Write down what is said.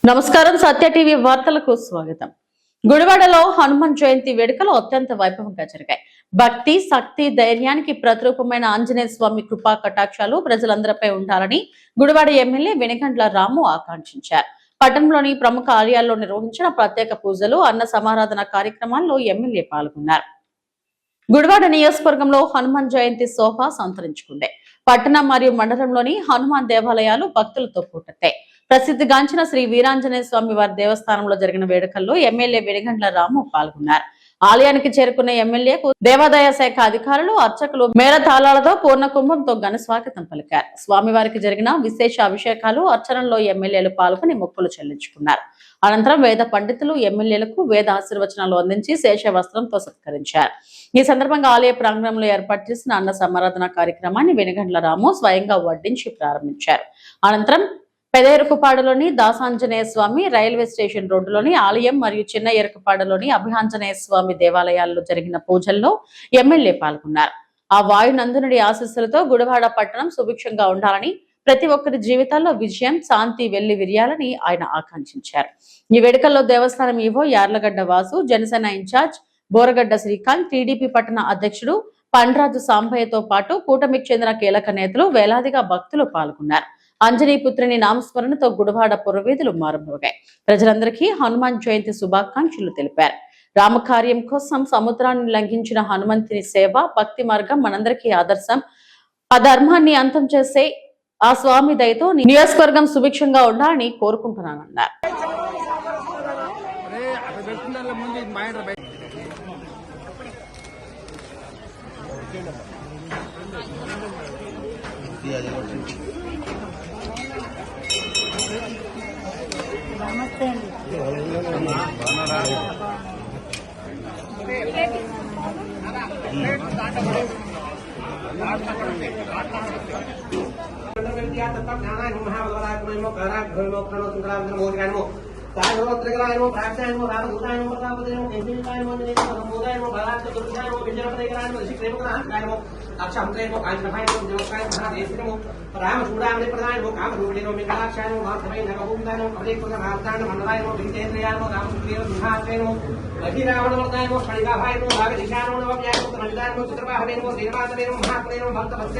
నమస్కారం సత్య టీవీ వార్తలకు స్వాగతం। గుడివాడలో హనుమాన్ జయంతి వేడుకలు అత్యంత వైభవంగా జరిగాయి। భక్తి శక్తి ధైర్యానికి ప్రతిరూపమైన ఆంజనేయ స్వామి కృపా కటాక్షాలు ప్రజలందరిపై ఉండాలని గుడివాడ ఎమ్మెల్యే వెనిగండ్ల రాము ఆకాంక్షించారు। పట్టణంలోని ప్రముఖ ఆలయాల్లో నిర్వహించిన ప్రత్యేక పూజలు అన్న సమారాధన కార్యక్రమాల్లో ఎమ్మెల్యే పాల్గొన్నారు। గుడివాడ నియోజకవర్గంలో హనుమాన్ జయంతి శోభ సంతరించుకుంది। పట్టణం మరియు మండలంలోని హనుమాన్ దేవాలయాలు భక్తులతో పూటెత్తాయి। ప్రసిద్ధిగాంచిన శ్రీ వీరాంజనేయ స్వామి వారి దేవస్థానంలో జరిగిన వేడుకల్లో ఎమ్మెల్యే వెనిగండ్ల రాము పాల్గొన్నారు। ఆలయానికి చేరుకున్న ఎమ్మెల్యేకు దేవాదాయ శాఖ అధికారులు అర్చకులు మేళతాళాలతో పూర్ణ కుంభంతో ఘన స్వాగతం పలికారు। స్వామివారికి జరిగిన విశేష అభిషేకాలు అర్చనల్లో ఎమ్మెల్యేలు పాల్గొని మొక్కులు చెల్లించుకున్నారు। అనంతరం వేద పండితులు ఎమ్మెల్యేలకు వేద ఆశీర్వచనాలు అందించి శేష వస్త్రంతో సత్కరించారు। ఈ సందర్భంగా ఆలయ ప్రాంగణంలో ఏర్పాటు చేసిన అన్న సమారాధన కార్యక్రమాన్ని వెనిగండ్ల రాము స్వయంగా వడ్డించి ప్రారంభించారు। అనంతరం పెదఎరుకుపాడులోని దాసాంజనేయ స్వామి రైల్వే స్టేషన్ రోడ్డులోని ఆలయం మరియు చిన్న ఎరుకుపాడులోని అభియాంజనేయ స్వామి దేవాలయాల్లో జరిగిన పూజల్లో ఎమ్మెల్యే పాల్గొన్నారు। ఆ వాయునందనుడి ఆశీస్సులతో గుడివాడ పట్టణం సుభిక్షంగా ఉండాలని ప్రతి ఒక్కరి జీవితాల్లో విజయం శాంతి వెళ్లి విరియాలని ఆయన ఆకాంక్షించారు। ఈ వేడుకల్లో దేవస్థానం ఈవో యార్లగడ్డ వాసు, జనసేన ఇన్ఛార్జ్ బోరగడ్డ శ్రీకాంత్, టీడీపీ పట్టణ అధ్యక్షుడు పండ్రాజు సాంబయ్యతో పాటు కూటమికి చెందిన కీలక నేతలు వేలాదిగా భక్తులు పాల్గొన్నారు। అంజనీపుత్రిని నామస్మరణతో గుడివాడ పురవీధులు మారుమోగాయి। ప్రజలందరికీ హనుమాన్ జయంతి శుభాకాంక్షలు తెలిపారు। రామకార్యం కోసం సముద్రాన్ని లంఘించిన హనుమంతుని సేవ భక్తి మార్గం మనందరికీ ఆదర్శం। ఆ ధర్మాన్ని అంతం చేసే ఆ స్వామి దయతో నియోజకవర్గం సుభిక్షంగా ఉండాలని కోరుకుంటున్నానన్నారు। నమస్తే రామ చూడామని ప్రధానము కామరూపిణో మిగళాక్షాయనో మాధవైన గోవిందానో కమలేకుల రామదాన మండలాయనో విజేంద్రయానో రామసుగ్రీవ సింహాసనేనో అధిరావణవర్ధాయనో ఫణికాభాయనో భాగదిశానో నవవ్యాయనో నలిదానో చిత్రవాహనేనో శ్రీనివాసనేనో మహాత్మనేనో భక్తవత్స